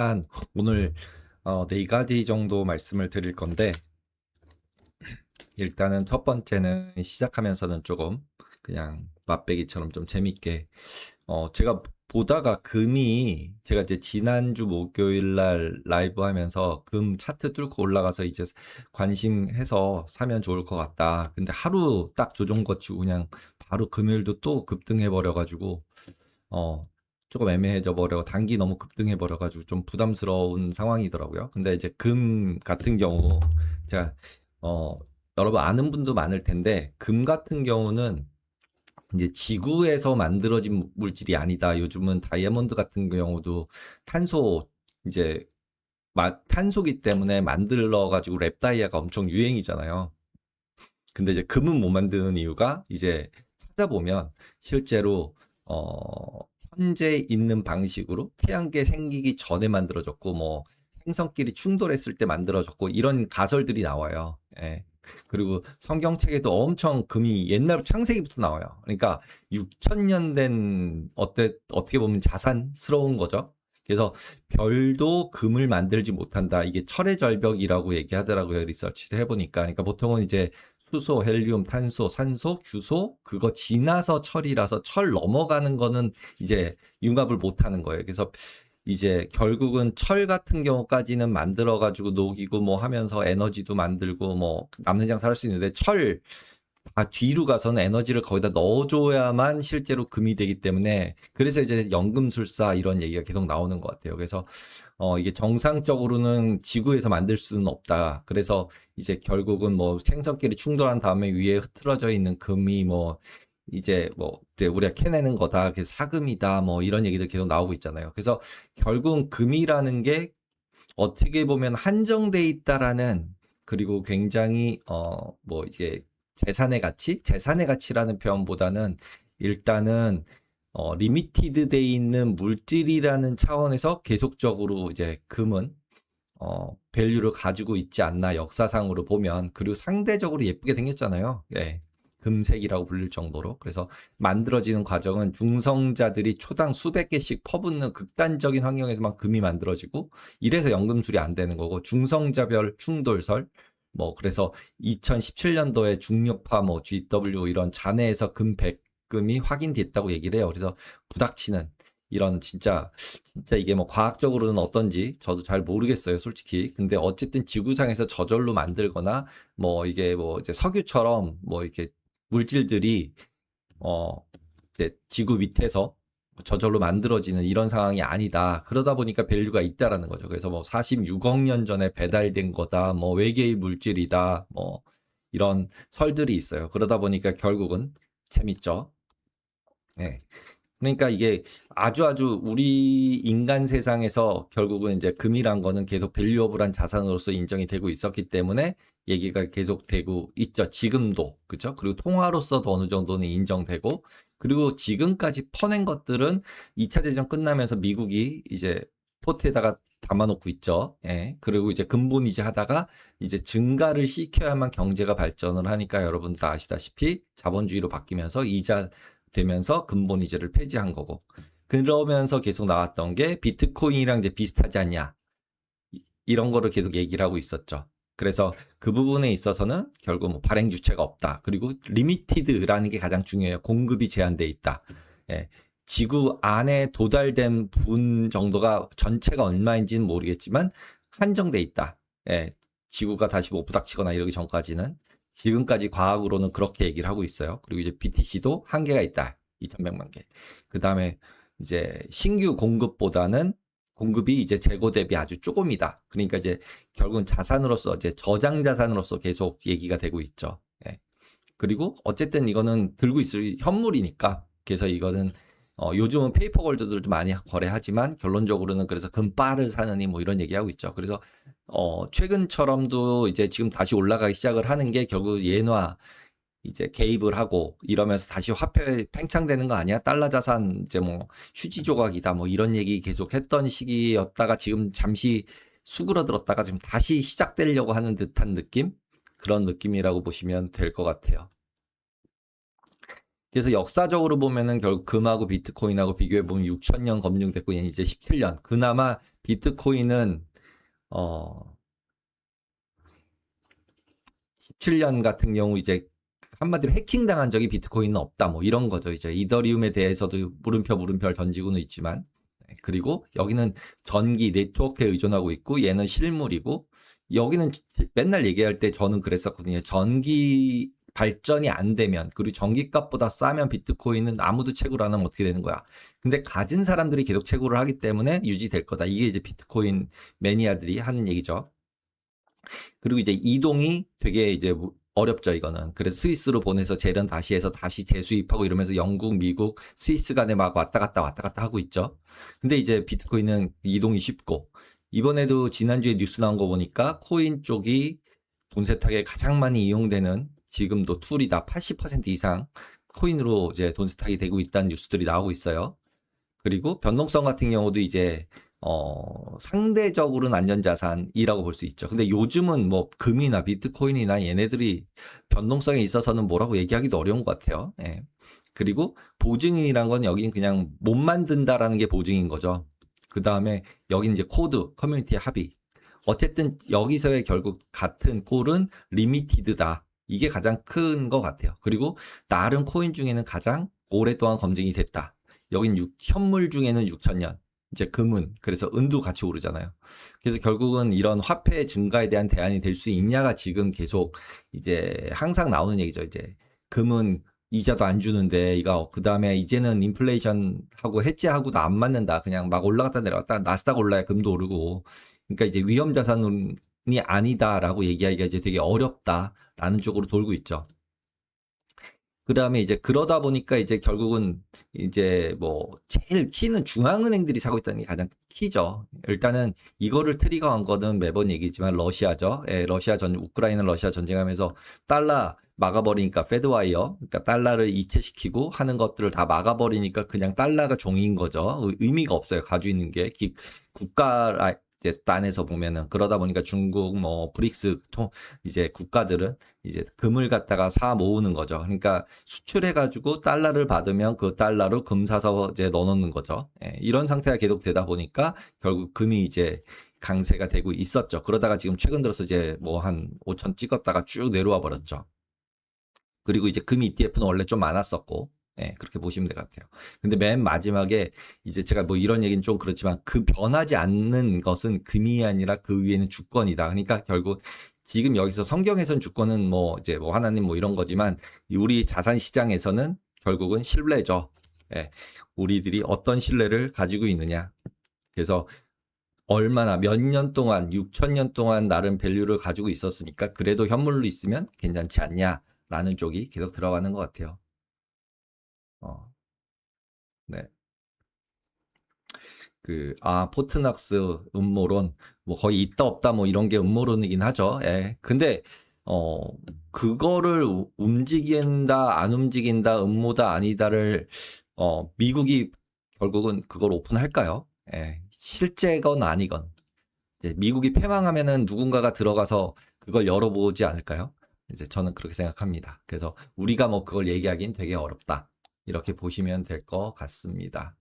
일단 오늘 네 가지 정도 말씀을 드릴 건데, 일단은 첫 번째는 시작하면서는 조금 그냥 맛배기처럼 좀 재밌게, 제가 보다가 금이, 제가 이제 지난주 목요일 날 라이브 하면서 금 차트 뚫고 올라가서 이제 관심해서 사면 좋을 것 같다. 근데 하루 딱 조정 거치고 그냥 바로 금요일도 또 급등해 버려 가지고 어, 조금 애매해져 버려, 단기 너무 급등해 버려 가지고 좀 부담스러운 상황이더라고요. 근데 이제 금 같은 경우, 제가 어, 여러분 아는 분도 많을 텐데, 금 같은 경우는 이제 지구에서 만들어진 물질이 아니다. 요즘은 다이아몬드 같은 경우도 탄소, 이제 탄소기 때문에 만들어 가지고 랩다이아가 엄청 유행이잖아요. 근데 이제 금은 못 만드는 이유가, 이제 찾아보면 실제로 현재 있는 방식으로 태양계 생기기 전에 만들어졌고, 뭐 행성끼리 충돌했을 때 만들어졌고, 이런 가설들이 나와요. 예. 그리고 성경책에도 엄청 금이 옛날 창세기부터 나와요. 그러니까 6천년 된, 어떻게 보면 자산스러운 거죠. 그래서 별도 금을 만들지 못한다. 이게 철의 절벽이라고 얘기하더라고요. 리서치를 해보니까. 그러니까 보통은 이제 수소, 헬륨, 탄소, 산소, 규소, 그거 지나서 철이라서, 철 넘어가는 거는 이제 융합을 못 하는 거예요. 그래서 이제 결국은 철 같은 경우까지는 만들어 가지고 녹이고 뭐 하면서 에너지도 만들고 뭐 남는 장사 할 수 있는데, 철 뒤로 가서는 에너지를 거기다 넣어줘야만 실제로 금이 되기 때문에, 그래서 이제 연금술사 이런 얘기가 계속 나오는 것 같아요. 그래서 이게 정상적으로는 지구에서 만들 수는 없다. 그래서 이제 결국은 뭐 생선끼리 충돌한 다음에 위에 흐트러져 있는 금이 뭐 이제 뭐 이제 우리가 캐내는 거다, 그래서 사금이다, 뭐 이런 얘기들 계속 나오고 있잖아요. 그래서 결국은 금이라는 게 어떻게 보면 한정돼 있다라는, 그리고 굉장히 뭐 이게 재산의 가치라는 표현보다는 일단은 리미티드 돼 있는 물질이라는 차원에서 계속적으로 이제 금은 밸류를 가지고 있지 않나, 역사상으로 보면. 그리고 상대적으로 예쁘게 생겼잖아요. 예. 금색이라고 불릴 정도로. 그래서 만들어지는 과정은 중성자들이 초당 수백 개씩 퍼붓는 극단적인 환경에서만 금이 만들어지고, 이래서 연금술이 안 되는 거고, 중성자별 충돌설, 뭐 그래서 2017년도에 중력파 뭐 GW 이런 잔해에서 금 100금이 확인됐다고 얘기를 해요. 그래서 부닥치는 이런, 진짜 이게 뭐 과학적으로는 어떤지 저도 잘 모르겠어요, 솔직히. 근데 어쨌든 지구상에서 저절로 만들거나 뭐 이게 뭐 이제 석유처럼 뭐 이렇게 물질들이 어 이제 지구 밑에서 저절로 만들어지는 이런 상황이 아니다. 그러다 보니까 밸류가 있다라는 거죠. 그래서 뭐 46억 년 전에 배달된 거다, 뭐 외계의 물질이다, 뭐 이런 설들이 있어요. 그러다 보니까 결국은 재밌죠. 네. 그러니까 이게 아주 우리 인간 세상에서 결국은 이제 금이란 거는 계속 밸류어블한 자산으로서 인정이 되고 있었기 때문에 얘기가 계속 되고 있죠. 지금도. 그죠? 그리고 통화로서도 어느 정도는 인정되고, 그리고 지금까지 퍼낸 것들은 2차 대전 끝나면서 미국이 이제 포트에다가 담아놓고 있죠. 예. 그리고 이제 근본이지 하다가 이제 증가를 시켜야만 경제가 발전을 하니까, 여러분 다 아시다시피 자본주의로 바뀌면서 이자 되면서 근본 이자를 폐지한 거고, 그러면서 계속 나왔던 게 비트코인이랑 이제 비슷하지 않냐, 이런 거를 계속 얘기를 하고 있었죠. 그래서 그 부분에 있어서는 결국 뭐 발행 주체가 없다. 그리고 리미티드라는 게 가장 중요해요. 공급이 제한돼 있다. 예. 지구 안에 도달된 분 정도가 전체가 얼마인지는 모르겠지만 한정돼 있다. 예. 지구가 다시 뭐 부닥치거나 이러기 전까지는, 지금까지 과학으로는 그렇게 얘기를 하고 있어요. 그리고 이제 BTC도 한계가 있다. 2,100만 개. 그 다음에 이제 신규 공급보다는 공급이 이제 재고 대비 아주 조금이다. 그러니까 이제 결국은 자산으로서, 이제 저장 자산으로서 계속 얘기가 되고 있죠. 예. 그리고 어쨌든 이거는 들고 있을 현물이니까, 그래서 이거는 요즘은 페이퍼 골드들도 많이 거래하지만 결론적으로는 그래서 금바를 사느니 뭐 이런 얘기하고 있죠. 그래서 최근처럼도 이제 지금 다시 올라가기 시작을 하는 게, 결국 예나 이제 개입을 하고 이러면서 다시 화폐 팽창되는 거 아니야? 달러 자산 이제 뭐 휴지 조각이다, 뭐 이런 얘기 계속 했던 시기였다가 지금 잠시 수그러들었다가 지금 다시 시작되려고 하는 듯한 느낌? 그런 느낌이라고 보시면 될 것 같아요. 그래서 역사적으로 보면은 결국 금하고 비트코인하고 비교해 보면 6,000년 검증됐고 이제 17년. 그나마 비트코인은 17년 같은 경우 이제 한마디로 해킹당한 적이 비트코인은 없다. 뭐 이런 거죠. 이제 이더리움에 대해서도 물음표를 던지고는 있지만. 그리고 여기는 전기 네트워크에 의존하고 있고 얘는 실물이고 여기는 맨날 얘기할 때 저는 그랬었거든요. 전기 발전이 안 되면 그리고 전기값보다 싸면 비트코인은 아무도 채굴 안 하면 어떻게 되는 거야. 근데 가진 사람들이 계속 채굴을 하기 때문에 유지될 거다. 이게 이제 비트코인 매니아들이 하는 얘기죠. 그리고 이제 이동이 되게 이제 어렵죠, 이거는. 그래서 스위스로 보내서 재련 다시 해서 다시 재수입하고 이러면서 영국, 미국, 스위스 간에 막 왔다 갔다 하고 있죠. 근데 이제 비트코인은 이동이 쉽고, 이번에도 지난주에 뉴스 나온 거 보니까 코인 쪽이 돈 세탁에 가장 많이 이용되는 지금도 툴이다. 80% 이상 코인으로 이제 돈 세탁이 되고 있다는 뉴스들이 나오고 있어요. 그리고 변동성 같은 경우도 이제 상대적으로는 안전자산이라고 볼 수 있죠. 근데 요즘은 뭐 금이나 비트코인이나 얘네들이 변동성에 있어서는 뭐라고 얘기하기도 어려운 것 같아요. 예. 그리고 보증인이란 건 여긴 그냥 못 만든다라는 게 보증인 거죠. 그 다음에 여긴 이제 코드, 커뮤니티 합의. 어쨌든 여기서의 결국 같은 꼴은 리미티드다. 이게 가장 큰 것 같아요. 그리고 나름 코인 중에는 가장 오랫동안 검증이 됐다. 여긴 현물 중에는 6,000년. 이제 금은 그래서 은도 같이 오르잖아요. 그래서 결국은 이런 화폐 증가에 대한 대안이 될 수 있냐가 지금 계속 이제 항상 나오는 얘기죠. 이제 금은 이자도 안 주는데 이거 그다음에 이제는 인플레이션하고 해지하고도 안 맞는다. 그냥 막 올라갔다 내려갔다 나스닥 올라야 금도 오르고. 그러니까 이제 위험 자산이 아니다라고 얘기하기가 이제 되게 어렵다라는 쪽으로 돌고 있죠. 그 다음에 이제 그러다 보니까 이제 결국은 이제 뭐 제일 키는 중앙은행들이 사고 있다는 게 가장 키죠. 일단은 이거를 트리거한 거는 매번 얘기지만 러시아죠. 예, 우크라이나 러시아 전쟁하면서 달러 막아버리니까 페드와이어, 그러니까 달러를 이체시키고 하는 것들을 다 막아버리니까 그냥 달러가 종인 거죠. 의미가 없어요. 가지고 있는 게 국가 딴에서 보면은 그러다 보니까 중국 뭐 브릭스 이제 국가들은 이제 금을 갖다가 사 모으는 거죠. 그러니까 수출해가지고 달러를 받으면 그 달러로 금 사서 이제 넣어놓는 거죠. 예, 이런 상태가 계속 되다 보니까 결국 금이 이제 강세가 되고 있었죠. 그러다가 지금 최근 들어서 이제 뭐 한 5천 찍었다가 쭉 내려와 버렸죠. 그리고 이제 금 ETF는 원래 좀 많았었고, 예, 그렇게 보시면 될 것 같아요. 근데 맨 마지막에 이제 제가 뭐 이런 얘기는 좀 그렇지만 그 변하지 않는 것은 금이 아니라 그 위에는 주권이다. 그러니까 결국 지금 여기서 성경에선 주권은 뭐 이제 뭐 하나님 뭐 이런 거지만 우리 자산 시장에서는 결국은 신뢰죠. 예, 우리들이 어떤 신뢰를 가지고 있느냐. 그래서 얼마나 몇 년 동안 6,000년 동안 나름 밸류를 가지고 있었으니까 그래도 현물로 있으면 괜찮지 않냐라는 쪽이 계속 들어가는 것 같아요. 네. 포트낙스 음모론, 뭐 거의 있다 없다 뭐 이런 게 음모론이긴 하죠. 예. 근데, 어, 그거를 움직인다, 안 움직인다, 음모다, 아니다를, 미국이 결국은 그걸 오픈할까요? 예. 실제건 아니건. 이제 미국이 패망하면은 누군가가 들어가서 그걸 열어보지 않을까요? 이제 저는 그렇게 생각합니다. 그래서 우리가 뭐 그걸 얘기하기는 되게 어렵다. 이렇게 보시면 될 것 같습니다.